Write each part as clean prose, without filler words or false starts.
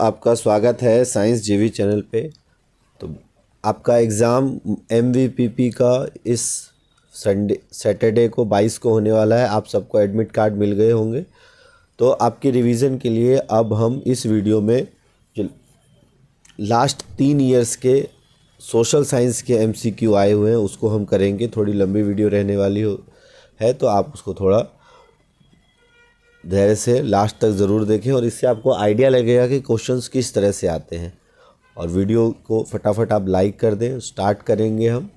आपका स्वागत है साइंस जीवी चैनल पे। तो आपका एग्ज़ाम एमवीपीपी का इस सैटरडे को 22 को होने वाला है। आप सबको एडमिट कार्ड मिल गए होंगे। तो आपके रिवीजन के लिए अब हम इस वीडियो में जो लास्ट 3 इयर्स के सोशल साइंस के एमसीक्यू आए हुए हैं उसको हम करेंगे। थोड़ी लंबी वीडियो रहने वाली है तो आप उसको थोड़ा धैर्य से लास्ट तक ज़रूर देखें और इससे आपको आइडिया लगेगा कि क्वेश्चंस किस तरह से आते हैं। और वीडियो को फटाफट आप लाइक कर दें। स्टार्ट करेंगे हम।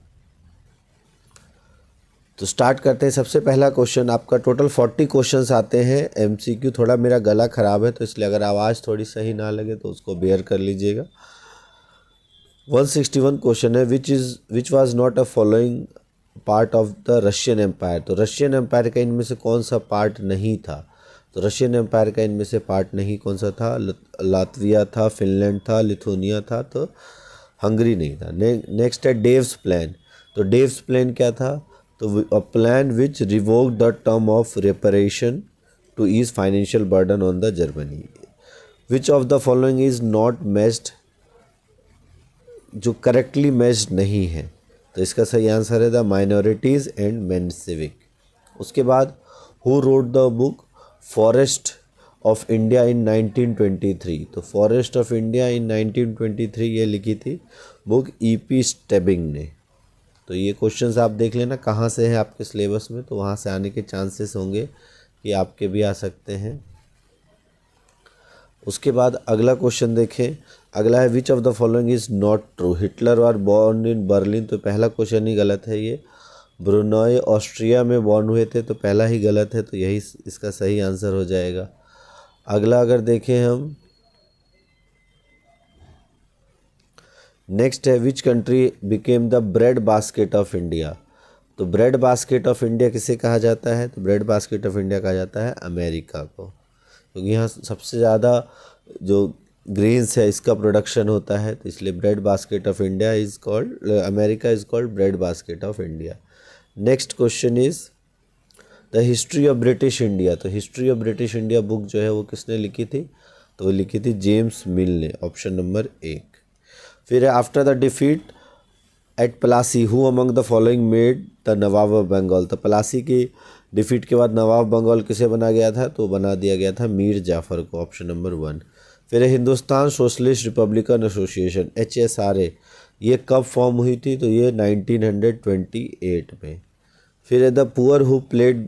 तो स्टार्ट करते हैं। सबसे पहला क्वेश्चन आपका टोटल 40 क्वेश्चंस आते हैं एमसीक्यू। थोड़ा मेरा गला ख़राब है तो इसलिए अगर आवाज़ थोड़ी सही ना लगे तो उसको बेयर कर लीजिएगा। 161 क्वेश्चन है which was not a following part of the Russian empire. तो रशियन एम्पायर का इनमें से कौन सा पार्ट नहीं था। तो रशियन एम्पायर का इनमें से पार्ट नहीं कौन सा था। लातविया था, फिनलैंड था, लिथुआनिया था, तो हंगरी नहीं था। नेक्स्ट है डेव्स प्लान। तो डेव्स प्लान क्या था। तो a plan which revoked the term of reparation to ease financial burden on the Germany. Which of the following is not matched, जो करेक्टली मैच्ड नहीं है। तो इसका सही आंसर है द माइनॉरिटीज़ एंड मेंशेविक। उसके बाद who wrote the book forest of India in 1923। तो फॉरेस्ट ऑफ इंडिया इन 1923 ये लिखी थी बुक ईपी स्टेबिंग ने। तो ये क्वेश्चंस आप देख लेना कहाँ से है आपके सिलेबस में, तो वहाँ से आने के चांसेस होंगे कि आपके भी आ सकते हैं। उसके बाद अगला क्वेश्चन देखें। अगला है which of the following is not true. Hitler were born in Berlin. तो पहला क्वेश्चन ही गलत है। ये ब्रुनोई ऑस्ट्रिया में बॉर्न हुए थे, तो पहला ही गलत है, तो यही इसका सही आंसर हो जाएगा। अगला अगर देखें हम, नेक्स्ट है which country became the bread basket of India. तो ब्रेड बास्केट ऑफ इंडिया किसे कहा जाता है। तो ब्रेड बास्केट ऑफ इंडिया कहा जाता है अमेरिका को, क्योंकि यहाँ सबसे ज़्यादा जो ग्रेन्स है इसका प्रोडक्शन होता है, तो इसलिए bread basket of India is called, America is called bread basket of India. Next question is the history of British India. तो history of British India book जो है वो किसने लिखी थी। तो वो लिखी थी जेम्स मिल ने, ऑप्शन नंबर 1। फिर है after the defeat at Plassey who among the following made the nawab of Bengal. तो प्लासी की डिफीट के बाद नवाब बंगाल किसे बना गया था। तो बना दिया गया था मीर जाफ़र को, ऑप्शन नंबर 1। फिर है Hindustan socialist Republican association HSRA, ये कब फॉर्म हुई थी। तो ये 1928 में। फिर है the poor who played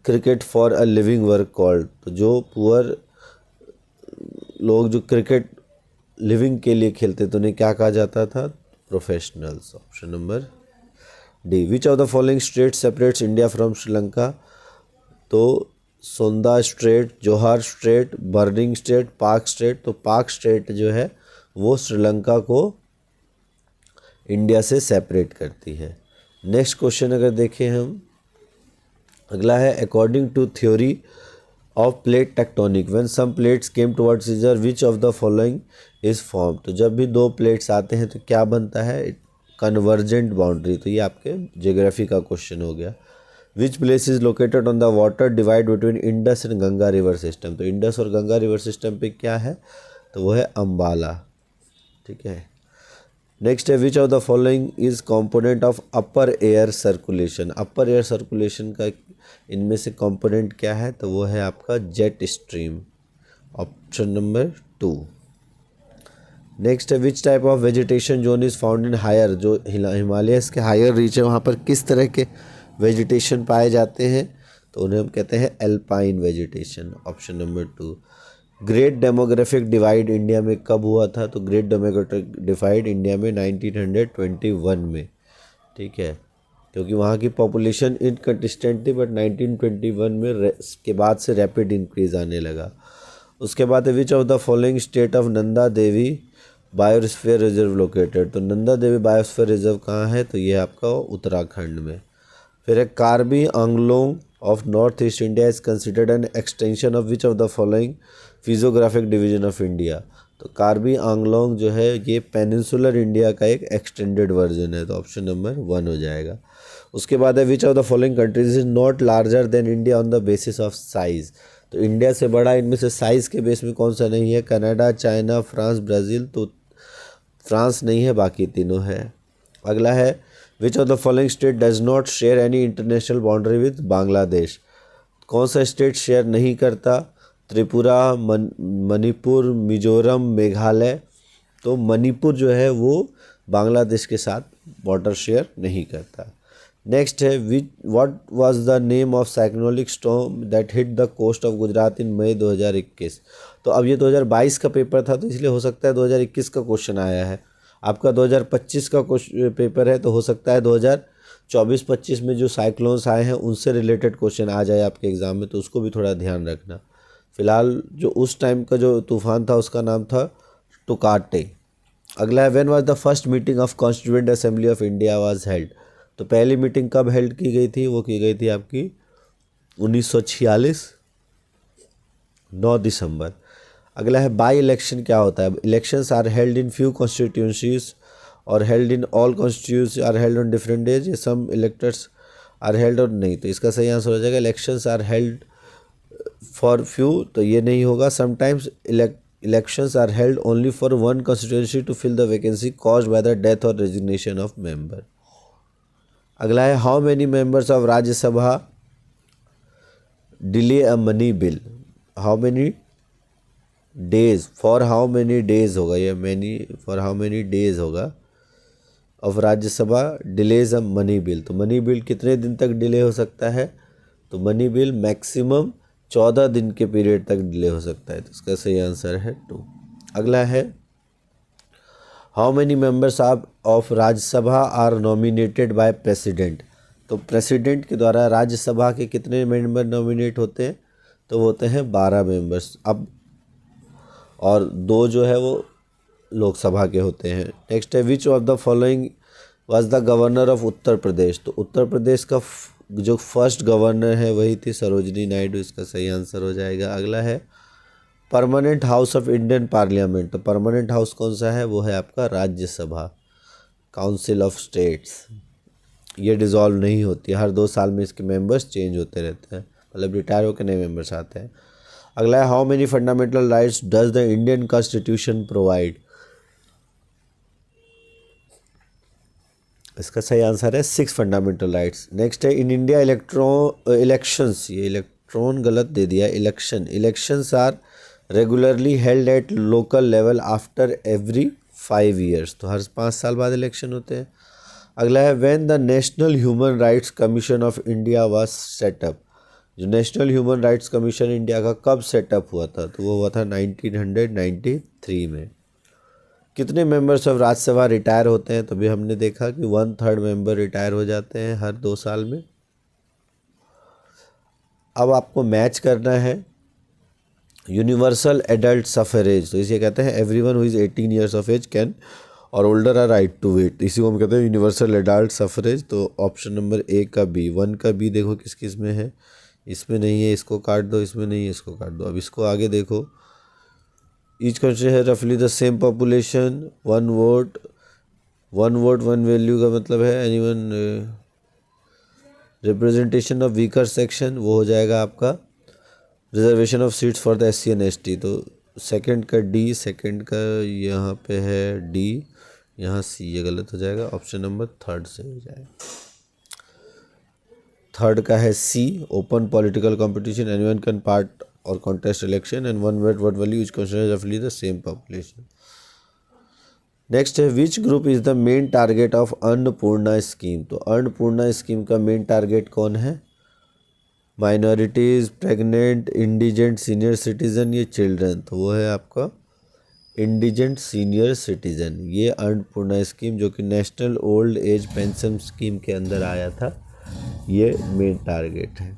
cricket for a living work called. तो जो पुअर लोग जो क्रिकेट लिविंग के लिए खेलते तो उन्हें क्या कहा जाता था, professionals, option number D. Which of the following straight separates India from Sri Lanka. तो सोंदा स्ट्रेट, जोहार स्ट्रेट, बर्निंग स्ट्रेट, पाक स्ट्रेट। तो पाक स्ट्रेट जो है वो श्रीलंका को इंडिया से सेपरेट करती है। नेक्स्ट क्वेश्चन अगर देखें हम, अगला है according to theory of plate tectonic when some plates came towards each other which of the following is form. तो जब भी दो प्लेट्स आते हैं तो क्या बनता है, कन्वर्जेंट बाउंड्री। तो ये आपके ज्योग्राफी का क्वेश्चन हो गया। Which place is located on the water divide between Indus and Ganga river system. तो इंडस और गंगा रिवर सिस्टम पे क्या है, तो वो है अम्बाला। ठीक है। नेक्स्ट है which of the following is component of upper air circulation. Upper air circulation का इनमें से कंपोनेंट क्या है, तो वो है आपका jet stream, option number 2। Next है which type of vegetation zone is found in higher. जो हिमालयस के हायर रीच है वहाँ पर किस तरह के वेजिटेशन पाए जाते हैं, तो उन्हें हम कहते हैं alpine vegetation, option number 2। Great demographic divide India में कब हुआ था। तो ग्रेट डेमोग्राफिक डिवाइड इंडिया में 1921 में। ठीक है, क्योंकि वहाँ की पॉपुलेशन इनकंसिस्टेंट थी, बट 1921 में के बाद से रैपिड इंक्रीज आने लगा। उसके बाद विच of the following state of Nanda Devi biosphere reserve located. तो नंदा देवी बायोस्फीयर रिजर्व कहाँ है, तो ये आपका उत्तराखंड में। फिर है Karbi Anglong of north east India is considered an extension of which of the following physiographic division of India. तो कार्बी आंगलोंग जो है ये पेनिनसुलर इंडिया का एक एक्सटेंडेड वर्जन है, तो ऑप्शन नंबर 1 हो जाएगा। उसके बाद है which of the following countries is not larger than India on the basis of size. तो इंडिया से बड़ा इनमें से साइज़ के बेस में कौन सा नहीं है? Canada, China, France, Brazil. तो फ्रांस नहीं है, बाकी तीनों है। अगला है which of the following state does not share any international boundary with Bangladesh. कौन सा स्टेट शेयर नहीं करता? त्रिपुरा, मणिपुर, मिजोरम, मेघालय। तो मणिपुर जो है वो बांग्लादेश के साथ बॉर्डर शेयर नहीं करता। नेक्स्ट है what was the name of cyclonic storm that hit the coast of Gujarat in May 2021। तो अब ये 2022 का पेपर था, तो इसलिए हो सकता है 2021 का क्वेश्चन आया है। आपका 2025 का पेपर है, तो हो सकता है 2024-25 में जो साइक्लोन्स आए हैं उनसे रिलेटेड क्वेश्चन आ जाए आपके एग्ज़ाम में, तो उसको भी थोड़ा ध्यान रखना। फ़िलहाल जो उस टाइम का जो तूफ़ान था उसका नाम था टुकाटे। अगला है when was the first meeting of constituent assembly of India was held. तो पहली मीटिंग कब हेल्ड की गई थी? वो की गई थी आपकी 1946, 9 दिसंबर। अगला है बाई इलेक्शन क्या होता है? Elections are held in few constituencies or held in all constituency are held on different days. ये सम इलेक्टर्स आर हेल्ड और नहीं, तो इसका सही आंसर हो जाएगा elections are held for few. तो ये नहीं होगा। Sometimes elections are held only for one constituency to fill the vacancy caused by the death or resignation of member. अगला है how many members of Rajya Sabha delay a money bill. How many days, for how many days होगा ये, many for how many days होगा। Of Rajya Sabha delays a money bill. तो money bill कितने दिन तक delay हो सकता है? तो मनी बिल मैक्सिमम 14 दिन के पीरियड तक डिले हो सकता है। तो इसका सही आंसर है 2। अगला है how many members of Rajya Sabha are nominated by president. तो प्रेसिडेंट के द्वारा राज्यसभा के कितने मेंबर नॉमिनेट होते हैं? तो वो होते हैं 12 मेंबर्स। अब और 2 जो है वो लोकसभा के होते हैं। नेक्स्ट है which of the following was the governor of Uttar Pradesh. तो उत्तर प्रदेश का जो फर्स्ट गवर्नर है वही थी सरोजिनी नायडू। इसका सही आंसर हो जाएगा। अगला है permanent house of Indian parliament. तो परमानेंट हाउस कौन सा है? वो है आपका राज्यसभा, काउंसिल ऑफ स्टेट्स। ये डिज़ोल्व नहीं होती, हर 2 साल में इसके मेंबर्स चेंज होते रहते हैं, मतलब रिटायर होकर नए मेंबर्स आते हैं। अगला है how many fundamental rights does the Indian constitution provide. इसका सही आंसर है 6 फंडामेंटल राइट्स। नेक्स्ट है इन इंडिया इलेक्शंस, ये इलेक्ट्रॉन गलत दे दिया, elections are regularly held at local level after every 5 years. तो हर 5 साल बाद इलेक्शन होते हैं। अगला है when the national human rights commission of India was set up. जो national human rights commission India का कब सेटअप हुआ था? तो वो हुआ था 1993 में। कितने मेंबर्स ऑफ राज्यसभा रिटायर होते हैं? तो भी हमने देखा कि 1/3 मेंबर रिटायर हो जाते हैं हर 2 साल में। अब आपको मैच करना है यूनिवर्सल एडल्ट सफरेज। तो इसे कहते हैं everyone who is 18 years of age can or older are right to vote. इसी को हम कहते हैं यूनिवर्सल एडल्ट सफरेज। तो ऑप्शन नंबर ए का बी, 1 का बी देखो किस किस में है। इसमें नहीं है, इसको काट दो, इसमें नहीं है, इसको काट दो। अब इसको आगे देखो, ईच कंट्री है रफली the same population, 1 vote 1 value का मतलब है anyone representation of weaker section, वो हो जाएगा आपका reservation of seats for the SC and ST। तो सेकंड का डी, सेकंड का यहाँ पे है डी, यहाँ सी, ये गलत हो जाएगा। ऑप्शन नंबर 3 से हो जाएगा। 3 का है C, open political competition, anyone can part or contest election and 1 vote value is considered रफली द सेम पॉपुलेशन। नेक्स्ट है which group is the main target of Annapurna scheme. तो अन्नपूर्णा स्कीम का मेन टारगेट कौन है? Minorities, pregnant, indigent, senior citizen, ये children. तो वो है आपका इंडिजेंट सीनियर सिटीज़न। ये अन्नपूर्णा स्कीम जो कि national old age pension scheme के अंदर आया था, ये मेन टारगेट है।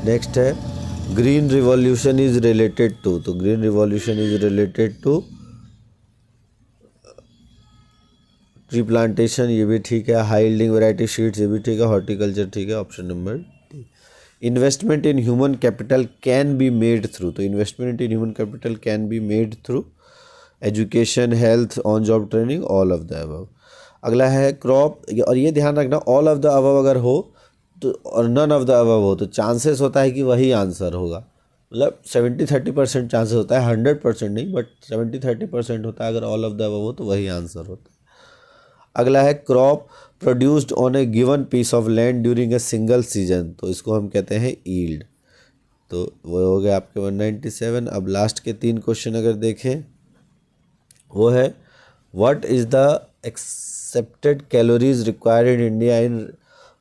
नेक्स्ट है green revolution is related to. तो green revolution is related to tree plantation, ये भी ठीक है। हाई यील्डिंग वैरायटी सीड्स, ये भी ठीक है। हॉर्टिकल्चर ठीक है। Option number D. Investment in human capital can be made through. तो investment in human capital can be made through education, health, on job training, all of the above. अगला है crop, और ये ध्यान रखना ऑल ऑफ द अबव अगर हो तो और नन ऑफ द अबव हो तो चांसेस होता है कि वही आंसर होगा, मतलब 70-30% चांसेस होता है, 100% नहीं बट 70-30% होता है। अगर ऑल ऑफ द अबव हो तो वही आंसर होता है। अगला है crop produced on a given piece of land during a single season, तो इसको हम कहते हैं ईल्ड। तो वो हो गया आपके 197। अब लास्ट के 3 क्वेश्चन अगर देखें, वो है what is the accepted calories required in India in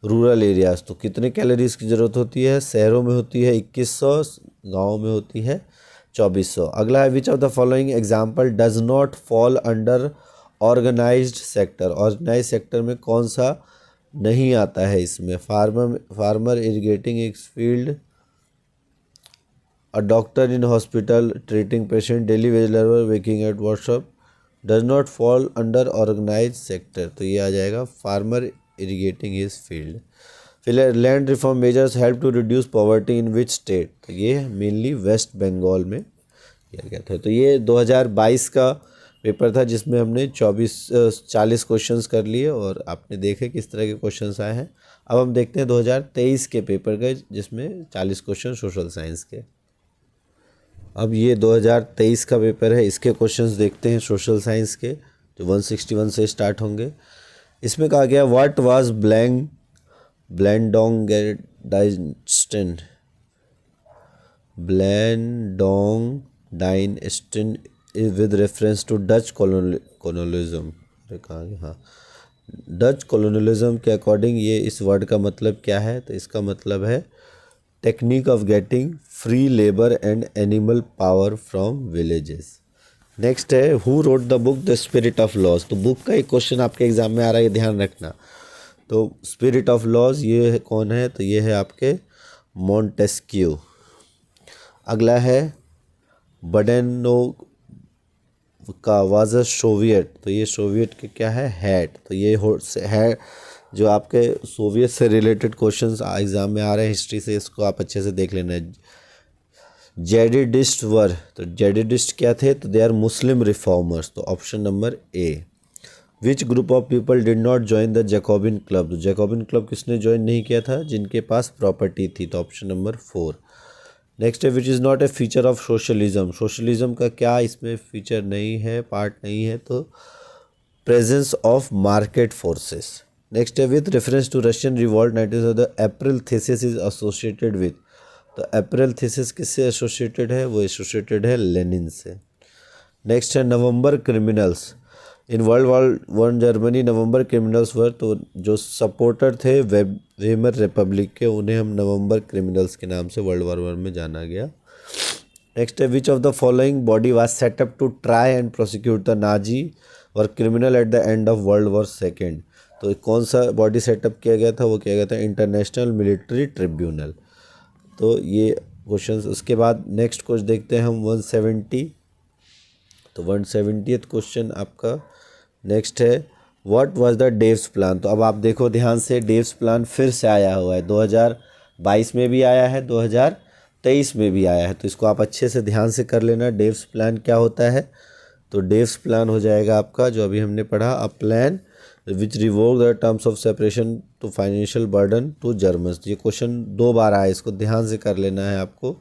rural areas, तो कितने कैलोरीज की ज़रूरत होती है? शहरों में होती है 2100, गाँव में होती है 2400। अगला है which of the following example does not fall under organised sector, organise sector में कौन सा नहीं आता है इसमें? फार्मर इरिगेटिंग एक field, a doctor in hospital treating patient, daily wage labour working at workshop, does not fall under organise sector, तो ये आ जाएगा फार्मर इरिगेटिंग हिज फील्ड। फिर land reform measures help to reduce poverty in which state, तो ये mainly waste Bengal में किया गया था। तो ये 2022 का पेपर था जिसमें हमने 40 क्वेश्चंस कर लिए और आपने देखे किस तरह के क्वेश्चंस आए हैं। अब हम देखते हैं 2023 के पेपर के जिसमें 40 क्वेश्चन सोशल साइंस के। अब ये 2023 का पेपर है, इसके क्वेश्चंस देखते हैं सोशल साइंस के, जो 161 से स्टार्ट होंगे। इसमें कहा गया what was blandong dynasty with reference to Dutch colonialism, कहा गया हाँ, डच कॉलोनियलिज्म के अकॉर्डिंग ये इस वर्ड का मतलब क्या है? तो इसका मतलब है technique of getting free labour and animal power from villages. Next है who wrote the book the spirit of laws, तो बुक का एक क्वेश्चन आपके एग्जाम में आ रहा है, ध्यान रखना। तो स्पिरिट ऑफ लॉज ये है कौन है? तो ये है आपके मॉन्टेस्क्यू। अगला है बडेनो का वाज अ सोवियट, तो ये सोवियट के क्या है? हेड, तो ये है जो आपके सोवियत से रिलेटेड क्वेश्चंस एग्जाम में आ रहे हैं हिस्ट्री से, इसको आप अच्छे से देख लेना। जेडिडिस्ट वर, तो जेडिडिस्ट क्या थे? तो दे आर मुस्लिम रिफॉर्मर्स, तो option number A. Which group of people did not join the Jacobin club, तो जैकोबिन क्लब किसने ज्वाइन नहीं किया था? जिनके पास प्रॉपर्टी थी, तो ऑप्शन नंबर 4। नेक्स्ट है which is not a feature of socialism, socialism का क्या इसमें फीचर नहीं है, पार्ट नहीं है? तो presence of market forces. Next है with reference to Russian revolt 19 the April thesis is associated with, तो अप्रैल थीसिस किससे एसोसिएटेड है? वो एसोसिएटेड है लेनिन से। नेक्स्ट है November criminals, in world war one Germany November criminals were, तो जो सपोर्टर थे वेमर रिपब्लिक के उन्हें हम नवंबर क्रिमिनल्स के नाम से वर्ल्ड वॉर 1 में जाना गया। नेक्स्ट है which of the following body was set up to try and prosecute the Nazi war criminal at the end of world war 2, तो कौन सा बॉडी सेटअप किया गया था? वो किया गया था इंटरनेशनल मिलिट्री ट्रिब्यूनल। तो ये क्वेश्चंस, उसके बाद नेक्स्ट क्वेश्चन देखते हैं हम 170, तो 170th क्वेश्चन आपका नेक्स्ट है व्हाट वाज द डेव्स प्लान, तो अब आप देखो ध्यान से, डेव्स प्लान फिर से आया हुआ है, 2022 में भी आया है, 2023 में भी आया है, तो इसको आप अच्छे से ध्यान से कर लेना। डेव्स प्लान क्या होता है? तो डेव्स प्लान हो जाएगा आपका जो अभी हमने पढ़ा, a plan which revoke the terms of separation to financial burden to Germans. ये क्वेश्चन 2 बार आया, इसको ध्यान से कर लेना है आपको,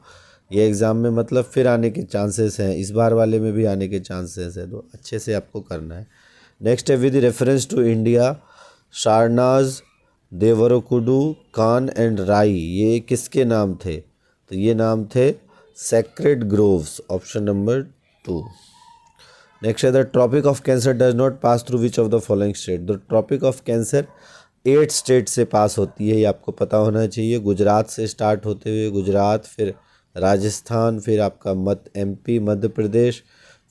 ये एग्ज़ाम में मतलब फिर आने के चांसेस हैं, इस बार वाले में भी आने के चांसेस हैं, तो अच्छे से आपको करना है। नेक्स्ट है with reference to India Sarnas Devarakudu Kan and Rai, ये किसके नाम थे? तो ये नाम थे sacred groves, option number 2। Next है the tropic of cancer does not pass through which of the following state, the tropic of cancer 8 state से पास होती है, ये आपको पता होना चाहिए। गुजरात से स्टार्ट होते हुए गुजरात, फिर राजस्थान, फिर आपका MP मध्य प्रदेश,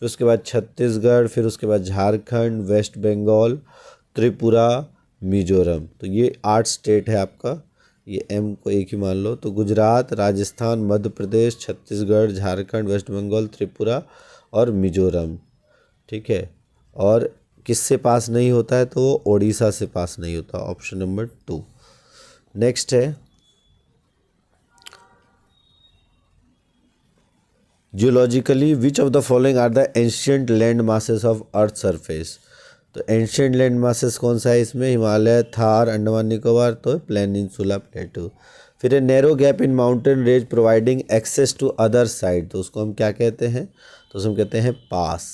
फिर उसके बाद छत्तीसगढ़, फिर उसके बाद झारखंड, वेस्ट बंगाल, त्रिपुरा, मिजोरम, तो ये 8 स्टेट है आपका, ये M को एक ही मान लो। तो गुजरात, राजस्थान, मध्य प्रदेश, छत्तीसगढ़, झारखंड, वेस्ट बंगाल, त्रिपुरा और मिजोरम, ठीक है। और किससे पास नहीं होता है? तो वो ओडिशा से पास नहीं होता, ऑप्शन नंबर 2। नेक्स्ट है geologically which of the following are the ancient land masses of earth surface, तो एंशियंट लैंड मासेस कौन सा है इसमें, हिमालय, थार, अंडमान निकोबार, तो पेनिनसुला प्लेटू। फिर है narrow gap in mountain range providing access to other side, तो उसको हम क्या कहते हैं, तो उसको हम कहते हैं पास।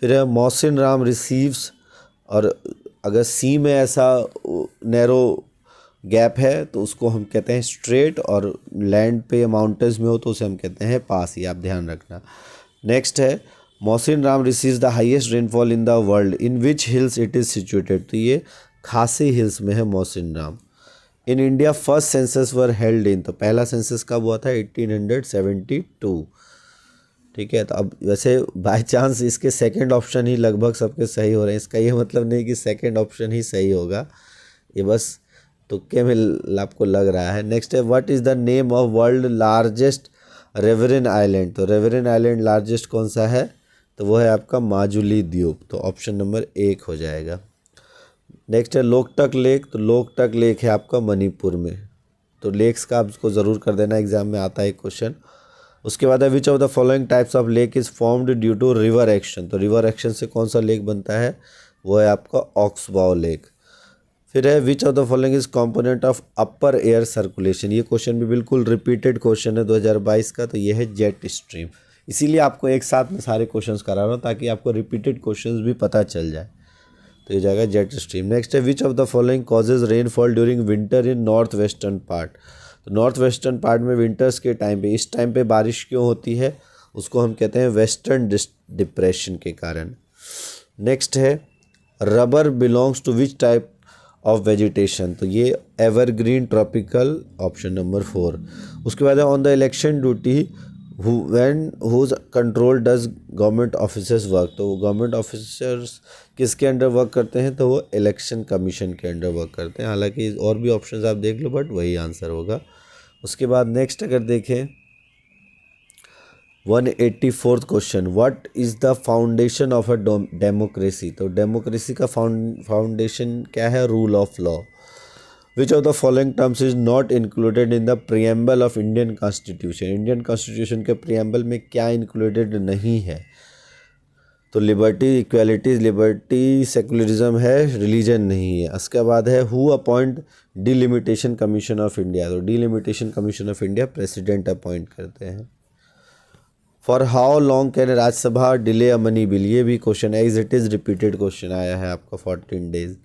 फिर है मौसिन राम रिसीव्स, और अगर सी में ऐसा नैरो गैप है तो उसको हम कहते हैं स्ट्रेट, और लैंड पे या माउंटेन्स में हो तो उसे हम कहते हैं पास, ये आप ध्यान रखना। नेक्स्ट है Mawsynram receives the highest rainfall in the world, in which hills it is situated, तो ये खासी हिल्स में है Mawsynram. In India first census were held in, तो पहला सेंसस कब हुआ था, 1872। ठीक है, तो अब वैसे बाय चांस इसके सेकंड ऑप्शन ही लगभग सबके सही हो रहे हैं, इसका ये मतलब नहीं कि सेकंड ऑप्शन ही सही होगा, ये बस तुक्के में आपको लग रहा है। नेक्स्ट है what is the name of world largest riverine island, तो रिवरिन आइलैंड लार्जेस्ट कौन सा है, तो वो है आपका माजुली द्वीप, तो ऑप्शन नंबर 1 हो जाएगा। नेक्स्ट है लोकटक लेक, तो लोकटक लेक है आपका मणिपुर में, तो लेक्स का आपको ज़रूर कर देना, एग्जाम में आता है क्वेश्चन। उसके बाद है which of the following types of lake is formed due to river action, तो रिवर एक्शन से कौन सा लेक बनता है, वो है आपका ऑक्सबाउ लेक। फिर है which of the following is component of upper air circulation, ये क्वेश्चन भी बिल्कुल रिपीटेड क्वेश्चन है 2022 का, तो ये है जेट स्ट्रीम, इसीलिए आपको एक साथ में सारे क्वेश्चंस करा रहा हूँ ताकि आपको रिपीटेड क्वेश्चंस भी पता चल जाए, तो ये जाएगा जेट स्ट्रीम। नेक्स्ट है which of the following causes rainfall during winter in north western part, तो नॉर्थ वेस्टर्न पार्ट में विंटर्स के टाइम पे, इस टाइम पे बारिश क्यों होती है, उसको हम कहते हैं वेस्टर्न डिप्रेशन के कारण। नेक्स्ट है rubber belongs to which type of vegetation, तो ये एवरग्रीन ट्रॉपिकल, ऑप्शन नंबर 4। उसके बाद है on the election duty when whose control does government officers work, तो गवर्नमेंट ऑफिसर्स किसके अंडर वर्क करते हैं, तो वो इलेक्शन कमीशन के अंडर वर्क करते हैं, हालांकि और भी ऑप्शंस आप देख लो बट वही आंसर होगा। उसके बाद नेक्स्ट अगर देखें 184th question, what is the foundation of a democracy, तो डेमोक्रेसी का फाउंडेशन क्या है, rule of law. Which of the following terms is not included in the preamble of Indian constitution, Indian constitution के preamble में क्या included नहीं है, तो लिबर्टी, इक्वालिटी, लिबर्टी, सेकुलरिज्म है, रिलीजन नहीं है। उसके बाद है who appoint delimitation commission of India, तो delimitation commission of India president appoint करते हैं। For how long can Rajya Sabha delay a money bill, ये भी question as it is repeated question आया है आपका 14 days.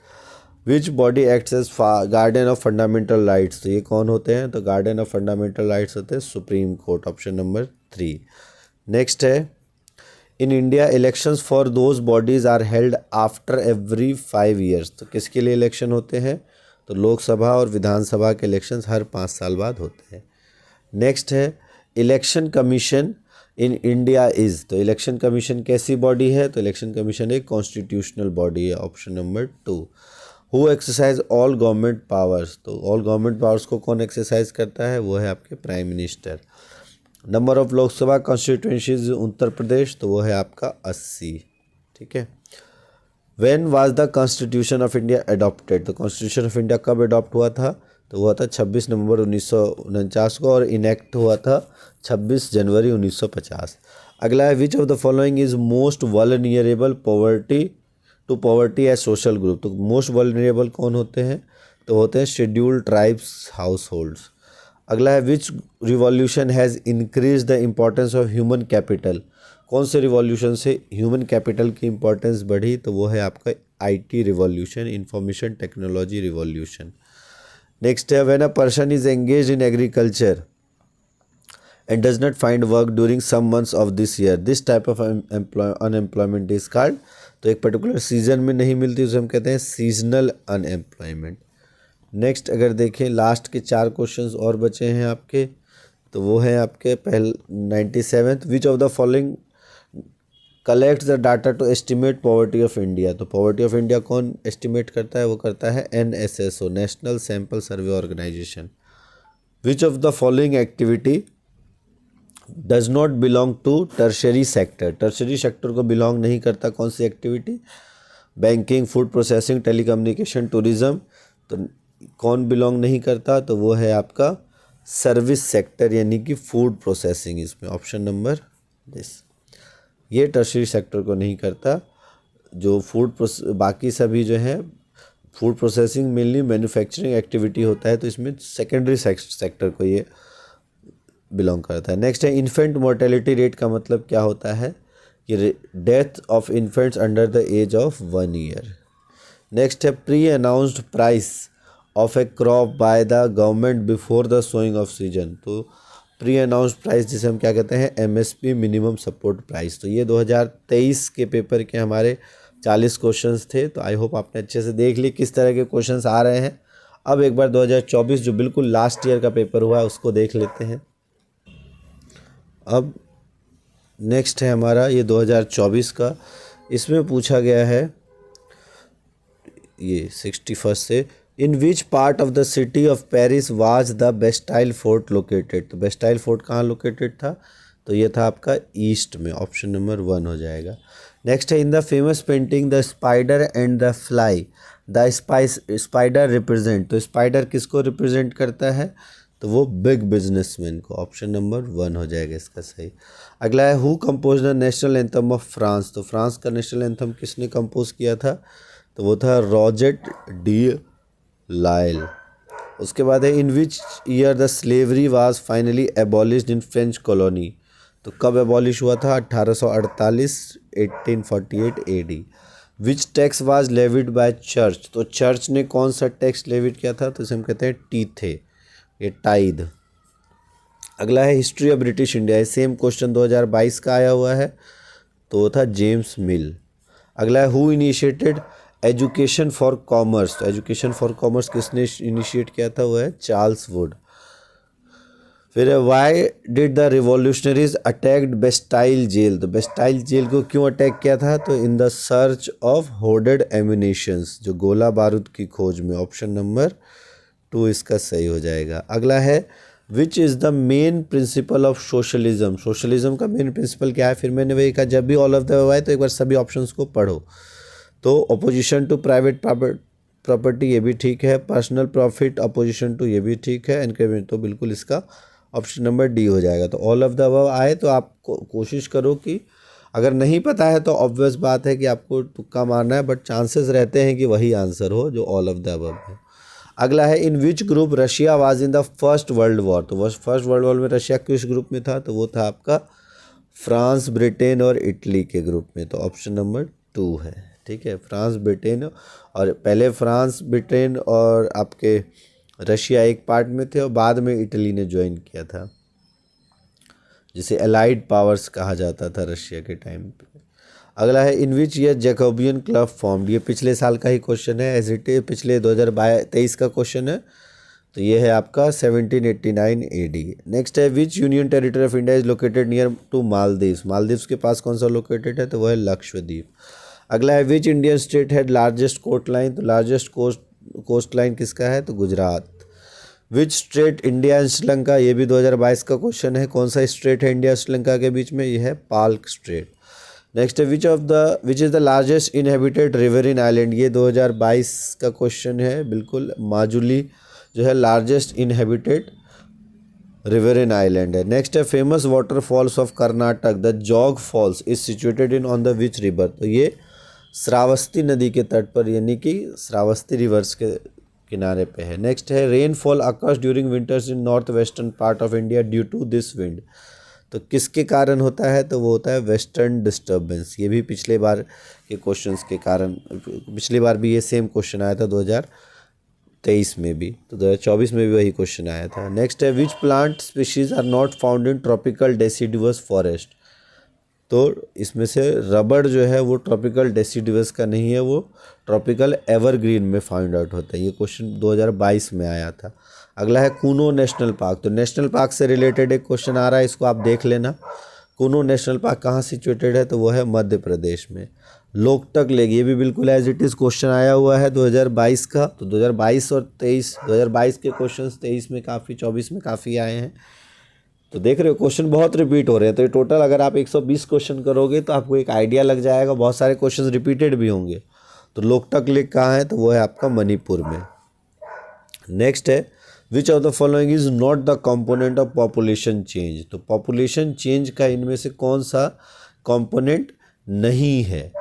Which body acts as guardian of fundamental rights, तो ये कौन होते हैं, तो गार्डियन ऑफ फंडामेंटल राइट्स होते हैं supreme court, option number 3। Next है in India elections for those bodies are held after every 5 years, तो किसके लिए इलेक्शन होते हैं, तो लोकसभा और विधानसभा के इलेक्शंस हर 5 साल बाद होते हैं। नेक्स्ट है election commission in India is, तो इलेक्शन कमीशन कैसी बॉडी है, तो इलेक्शन कमीशन एक कॉन्स्टिट्यूशनल बॉडी है, option number 2। Who exercise all government powers, तो ऑल गवर्नमेंट पावर्स को कौन एक्सरसाइज करता है, वो है आपके prime minister. Number of Lok Sabha constituencies Uttar Pradesh, तो वो है आपका 80। ठीक है। When was the constitution of India adopted, तो कॉन्स्टिट्यूशन ऑफ इंडिया कब अडॉप्ट हुआ था, तो हुआ था 26 नवंबर 1949 को, और इनेक्ट हुआ था 26 जनवरी 1950। अगला है which of the following is most vulnerable to poverty as social group, तो मोस्ट वल्नरेबल कौन होते हैं, तो होते हैं शेड्यूल्ड ट्राइब्स हाउस होल्ड्स। अगला है which revolution has increase the importance of human capital, कौन से रिवॉल्यूशन से ह्यूमन कैपिटल की इम्पोर्टेंस बढ़ी, तो वो है आपका IT revolution, information technology revolution. Next है when a person is engage in agriculture and does not find work during some months of this year, this type of unemployment is called, तो एक particular season में नहीं मिलती उसे हम कहते हैं सीजनल अनएम्प्लॉयमेंट। नेक्स्ट अगर देखें लास्ट के 4 क्वेश्चंस और बचे हैं आपके, तो वो है आपके 97th which of the following collect the data to estimate poverty of India, तो पॉवर्टी ऑफ इंडिया कौन एस्टिमेट करता है, वो करता है NSSO, national sample survey organisation. Which of the following activity does not belong to tertiary sector, tertiary sector को belong नहीं करता कौन सी activity, banking, food processing, telecommunication, tourism, तो कौन बिलोंग नहीं करता, तो वो है आपका सर्विस सेक्टर यानी कि फूड प्रोसेसिंग, इसमें ऑप्शन नंबर दिस, ये टर्शरी सेक्टर को नहीं करता। जो बाकी सभी जो है food processing mainly manufacturing activity होता है, तो इसमें सेकेंडरी सेक्टर को ये बिलोंग करता है। नेक्स्ट है इन्फेंट मोर्टेलिटी रेट का मतलब क्या होता है कि death of infants under the age of 1 year. Next है pre announced price of a crop by the government before the sowing of season. तो प्री अनाउंस्ड प्राइस जिसे हम क्या कहते हैं, एमएसपी मिनिमम सपोर्ट प्राइस। तो ये 2023 के पेपर के हमारे 40 क्वेश्चंस थे। तो आई होप आपने अच्छे से देख ली किस तरह के क्वेश्चंस आ रहे हैं। अब एक बार 2024 जो बिल्कुल लास्ट ईयर का पेपर हुआ है उसको देख लेते हैं। अब नेक्स्ट है हमारा ये 2024 का, इसमें पूछा गया है ये 61 से, in which part of the city of Paris was the Bastille fort located. तो बेस्टाइल फोर्ट कहाँ लोकेटेड था, तो ये था आपका ईस्ट में, ऑप्शन नंबर 1 हो जाएगा। नेक्स्ट है in the famous painting the spider and the fly the spider represent. तो स्पाइडर किसको रिप्रेजेंट करता है, तो वो बिग बिजनेसमैन को, ऑप्शन नंबर 1 हो जाएगा इसका सही। अगला है who compose the national anthem of France. तो फ्रांस का नेशनल एंथम किसने कंपोज किया था, तो वो था रॉजेट डी लायल। उसके बाद है in which year the slavery was finally abolished in French colony. तो कब एबॉलिश हुआ था, 1848 1848 AD। Which tax was levied by church. तो चर्च ने कौन सा टैक्स लेविड किया था, तो इसे हम कहते हैं टीथे, ये टाइद। अगला है history of British India, same question 2022 का आया हुआ है, तो वो था जेम्स मिल। अगला है who initiated education for commerce. तो एजुकेशन फॉर कॉमर्स किसने इनिशिएट किया था, वो है चार्ल्स वुड। फिर है why did the revolutionaries attacked Bastille jail. तो बेस्टाइल जेल को क्यों अटैक किया था, तो in the search of hoarded ammunitions, जो गोला बारूद की खोज में, ऑप्शन नंबर 2 इसका सही हो जाएगा। अगला है which is the main principle of socialism. Socialism का मेन प्रिंसिपल क्या है, फिर मैंने वही कहा जब भी ऑल ऑफ द अबव आए तो एक बार सभी ऑप्शंस को पढ़ो। तो अपोजिशन टू प्राइवेट प्रॉपर्टी ये भी ठीक है, पर्सनल प्रॉफिट अपोजिशन टू ये भी ठीक है, एनकरेजमेंट, तो बिल्कुल इसका ऑप्शन नंबर डी हो जाएगा। तो ऑल ऑफ द अबव आए तो आप कोशिश करो कि अगर नहीं पता है तो ऑब्वियस बात है कि आपको तुक्का मारना है, बट चांसेस रहते हैं कि वही आंसर हो जो ऑल ऑफ द अबव है। अगला है in which group Russia was in the first world war. तो फर्स्ट वर्ल्ड वॉर में रशिया किस ग्रुप में था, तो वो था आपका फ्रांस, ब्रिटेन और इटली के ग्रुप में, तो ऑप्शन नंबर 2 है। ठीक है, फ्रांस, ब्रिटेन, और पहले फ्रांस, ब्रिटेन और आपके रशिया एक पार्ट में थे और बाद में इटली ने ज्वाइन किया था, जिसे अलाइड पावर्स कहा जाता था रशिया के टाइम पे। अगला है in which year Jacobin club formed. ये पिछले साल का ही क्वेश्चन है, एज इट इज पिछले 2023 का क्वेश्चन है, तो ये है आपका 1789 AD। नेक्स्ट है which union territory of India is located near to Maldives. Maldives के पास कौन सा लोकेटेड है, तो वह है लक्षद्वीप। अगला है विच इंडियन स्टेट है लार्जेस्ट कोस्ट लाइन। तो लार्जेस्ट कोस्ट लाइन किसका है, तो गुजरात। विच स्ट्रेट इंडिया एंड श्रीलंका, ये भी 2022 का क्वेश्चन है, कौन सा स्ट्रेट है इंडिया श्रीलंका के बीच में, ये है पाल्क स्ट्रेट। नेक्स्ट है which is the largest inhabited riverine island. ये 2022 का क्वेश्चन है, बिल्कुल माजुली जो है लार्जेस्ट इनहेबिटेड रिवरिन आइलैंड है। नेक्स्ट है famous waterfalls of Karnataka, the Jog falls is situated in on the which river. तो ये श्रावस्ती नदी के तट पर, यानी कि श्रावस्ती रिवर्स के किनारे पे है। नेक्स्ट है rainfall occurs during winters in north western part of India due to this wind. तो किसके कारण होता है, तो वो होता है वेस्टर्न डिस्टर्बेंस। ये भी पिछले बार के क्वेश्चंस के कारण, पिछली बार भी ये सेम क्वेश्चन आया था 2023 में भी, तो 2024 में भी वही क्वेश्चन आया था। नेक्स्ट है which plant species are not found in tropical deciduous forest. तो इसमें से रबड़ जो है वो ट्रॉपिकल डेसिडुअस का नहीं है, वो ट्रॉपिकल एवरग्रीन में फाइंड आउट होता है। ये क्वेश्चन 2022 में आया था। अगला है कूनो नेशनल पार्क। तो नेशनल पार्क से रिलेटेड एक क्वेश्चन आ रहा है, इसको आप देख लेना। कूनो नेशनल पार्क कहाँ सिचुएटेड है, तो वो है मध्य प्रदेश में। लोकटक लेक, ये भी बिल्कुल एज इट इज़ क्वेश्चन आया हुआ है 2022 का। तो 2022 और 23, 2022 के क्वेश्चन 23 में काफ़ी, 24 में काफ़ी आए हैं। तो देख रहे हो क्वेश्चन बहुत रिपीट हो रहे हैं। तो ये टोटल अगर आप 120 क्वेश्चन करोगे तो आपको एक आइडिया लग जाएगा, बहुत सारे क्वेश्चन रिपीटेड भी होंगे। तो लोकटक लेक कहाँ है, तो वो है आपका मणिपुर में। नेक्स्ट है which of the following is not the component of population change. तो पॉपुलेशन चेंज का इनमें से कौन सा कंपोनेंट नहीं है,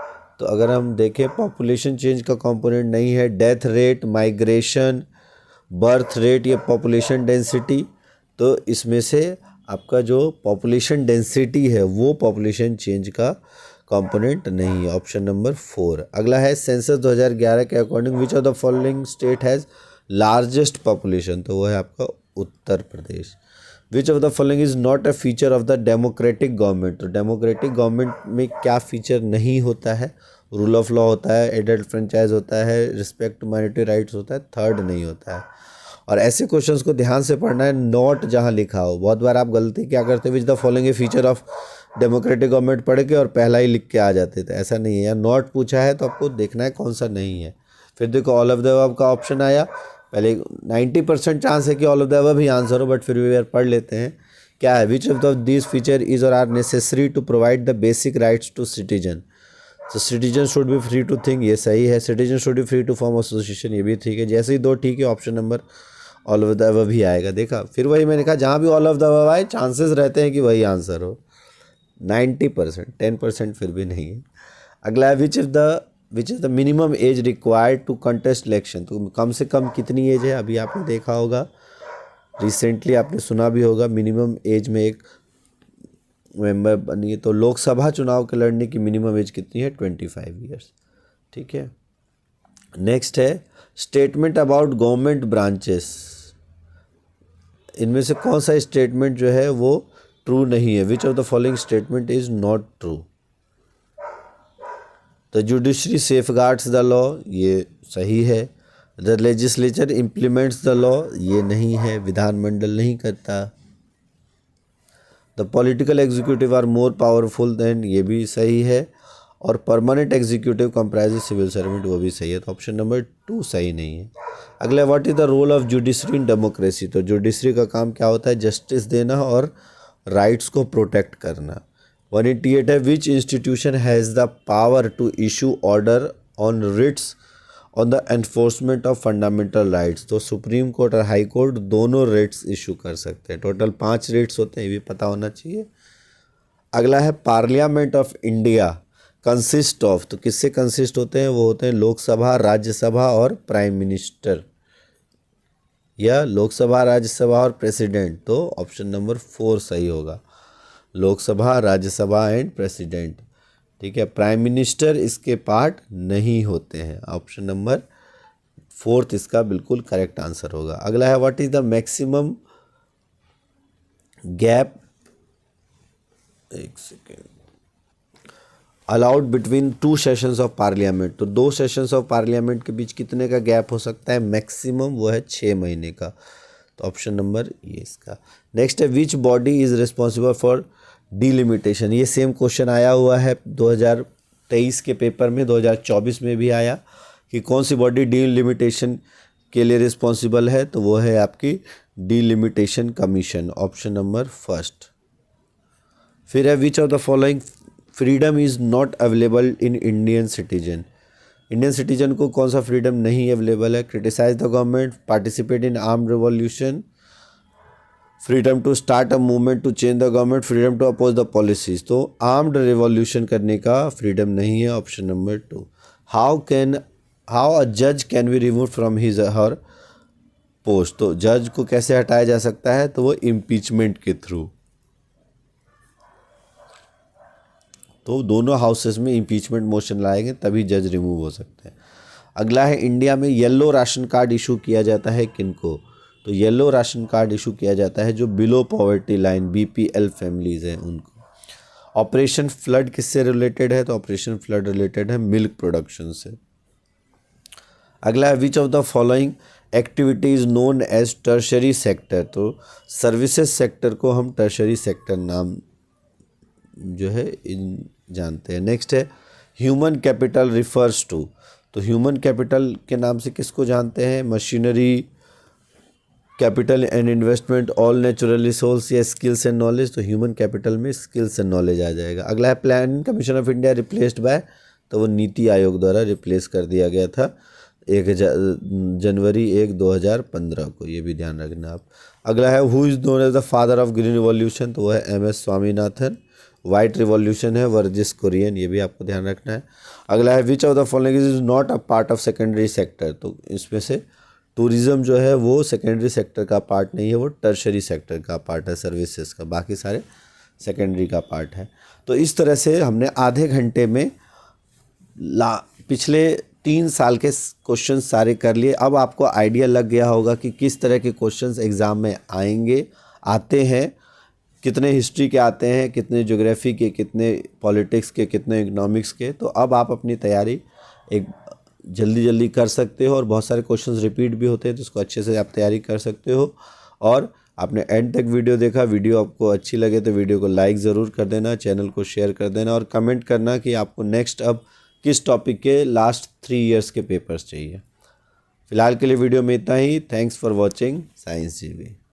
तो अगर हम देखें पॉपुलेशन चेंज का कंपोनेंट नहीं है, death rate, migration, birth rate, ये पॉपुलेशन डेंसिटी, तो इसमें से आपका जो पॉपुलेशन डेंसिटी है वो पॉपुलेशन चेंज का कंपोनेंट नहीं है, ऑप्शन नंबर 4। अगला है सेंसस 2011 के according which of the following state has largest population, तो वो है आपका Uttar Pradesh. Which of the following is not a feature of the democratic government, तो डेमोक्रेटिक गवर्नमेंट में क्या फीचर नहीं होता है, रूल ऑफ लॉ होता है, एडल्ट फ्रेंचाइज होता है, रिस्पेक्ट टू माइनॉरिटी राइट्स होता है, थर्ड नहीं होता है। और ऐसे क्वेश्चंस को ध्यान से पढ़ना है, नॉट जहाँ लिखा हो। बहुत बार आप गलती क्या करते, which the following A feature of democratic government पढ़ के और पहला ही लिख के आ जाते थे, ऐसा नहीं है। या नॉट पूछा है तो आपको देखना है कौन सा नहीं है। फिर देखो ऑल ऑफ द अबव का ऑप्शन आया, पहले 90% चांस है कि ऑल ऑफ द अबव ही आंसर हो, बट फिर भी यार पढ़ लेते हैं क्या है। Which of the this feature is और are necessary to provide the basic rights to citizen, तो citizen should be free to think, ये सही है। Citizen should be free to form association, ये भी ठीक है। जैसे ही दो ठीक है, option number all of the above ही आएगा। देखा, फिर वही मैंने कहा जहाँ भी ऑल ऑफ द अबव आए चांसेस रहते हैं कि वही आंसर हो। 90%, 10% फिर भी नहीं है। अगला है which is the minimum age required to contest election, तो कम से कम कितनी एज है। अभी आपने देखा होगा, रिसेंटली आपने सुना भी होगा, मिनिमम एज में एक मेंबर बनिए, तो लोकसभा चुनाव के लड़ने की मिनिमम एज कितनी है, 25 ईयर्स। ठीक है। नेक्स्ट है स्टेटमेंट अबाउट गवर्नमेंट ब्रांचेस, इनमें से कौन सा स्टेटमेंट जो है वो ट्रू नहीं है। Which of the following statement is not true. The judiciary safeguards the law, ये सही है। The legislature implements the law, ये नहीं है, विधानमंडल नहीं करता। The political executive are more powerful than, ये भी सही है। और permanent executive comprise civil servant, वो भी सही है, तो ऑप्शन नंबर 2 सही नहीं है। अगला, what is the role of judiciary in democracy, तो जुडिशरी का काम क्या होता है, जस्टिस देना और राइट्स को प्रोटेक्ट करना। 188 है which institution has the power to issue order on writs on the enforcement of fundamental rights, तो सुप्रीम कोर्ट और हाई कोर्ट दोनों रेट्स इशू कर सकते हैं। टोटल 5 रेट्स होते हैं, ये भी पता होना चाहिए। अगला है parliament of India consist of, तो किससे कंसिस्ट होते हैं, वो होते हैं लोकसभा, राज्यसभा और प्राइम मिनिस्टर, या लोकसभा, राज्यसभा और प्रेसिडेंट, तो ऑप्शन नंबर 4 सही होगा, लोकसभा, राज्यसभा एंड प्रेसिडेंट। ठीक है, प्राइम मिनिस्टर इसके पार्ट नहीं होते हैं, ऑप्शन नंबर 4 इसका बिल्कुल करेक्ट आंसर होगा। अगला है what is the maximum gap, एक second, allowed between 2 sessions of parliament, तो 2 सेशंस ऑफ पार्लियामेंट के बीच कितने का गैप हो सकता है, मैक्सिमम वो है 6 महीने का, तो ऑप्शन नंबर ये इसका। नेक्स्ट है which body is responsible for delimitation, ये सेम क्वेश्चन आया हुआ है 2023 के पेपर में, 2024 में भी आया कि कौन सी बॉडी डिलिमिटेशन के लिए रिस्पॉन्सिबल है, तो वो है आपकी डिलिमिटेशन कमीशन, ऑप्शन नंबर 1। फिर है which of the following freedom is not available in Indian citizen, Indian citizen को कौन सा फ्रीडम नहीं अवेलेबल है, criticise the government, participate in armed revolution, freedom to start a movement to change the government, freedom to oppose the policies, तो armed revolution करने का freedom नहीं है, ऑप्शन नंबर 2। हाउ अ जज can be remove from his her post, तो जज को कैसे हटाया जा सकता है, तो वो इम्पीचमेंट के थ्रू, तो दोनों हाउसेस में इम्पीचमेंट मोशन लाएंगे तभी जज रिमूव हो सकते हैं। अगला है इंडिया में येलो राशन कार्ड इशू किया जाता है किनको, तो येलो राशन कार्ड इशू किया जाता है जो below poverty line BPL families हैं उनको। ऑपरेशन फ्लड किससे रिलेटेड है, तो ऑपरेशन फ्लड रिलेटेड है मिल्क प्रोडक्शन से। अगला है which of the following activity is known as tertiary sector, तो सर्विसेज सेक्टर को हम टर्शरी सेक्टर नाम जो है जानते हैं। नेक्स्ट है ह्यूमन कैपिटल रिफर्स टू, तो ह्यूमन कैपिटल के नाम से किसको जानते हैं, machinery, capital and investment, all natural resource या स्किल्स एंड नॉलेज, तो ह्यूमन कैपिटल में स्किल्स एंड नॉलेज आ जाएगा। अगला है planning commission of India replaced by, तो वो नीति आयोग द्वारा रिप्लेस कर दिया गया था 1 जनवरी 2015 को, ये भी ध्यान रखना आप। अगला है who is known as the father of green revolution, तो वो है MS स्वामीनाथन, वाइट रिवॉल्यूशन है वर्जिस कुरियन, ये भी आपको ध्यान रखना है। अगला है which of the following is not a part of secondary sector, तो इसमें से टूरिज़्म जो है वो सेकेंडरी सेक्टर का पार्ट नहीं है, वो टर्शरी सेक्टर का पार्ट है सर्विसेज का, बाकी सारे सेकेंडरी का पार्ट है। तो इस तरह से हमने आधे घंटे में पिछले 3 साल के क्वेश्चन सारे कर लिए। अब आपको आइडिया लग गया होगा कि किस तरह के क्वेश्चंस एग्ज़ाम में आते हैं, कितने हिस्ट्री के आते हैं, कितने ज्योग्राफी के, कितने पॉलिटिक्स के, कितने इकोनॉमिक्स के। तो अब आप अपनी तैयारी एक जल्दी कर सकते हो, और बहुत सारे क्वेश्चंस रिपीट भी होते हैं, तो उसको अच्छे से आप तैयारी कर सकते हो। और आपने एंड तक वीडियो देखा, वीडियो आपको अच्छी लगे तो वीडियो को लाइक ज़रूर कर देना, चैनल को शेयर कर देना, और कमेंट करना कि आपको नेक्स्ट अब किस टॉपिक के लास्ट 3 ईयर्स के पेपर्स चाहिए। फ़िलहाल के लिए वीडियो में इतना ही। थैंक्स फॉर वॉचिंग साइंस जीवी।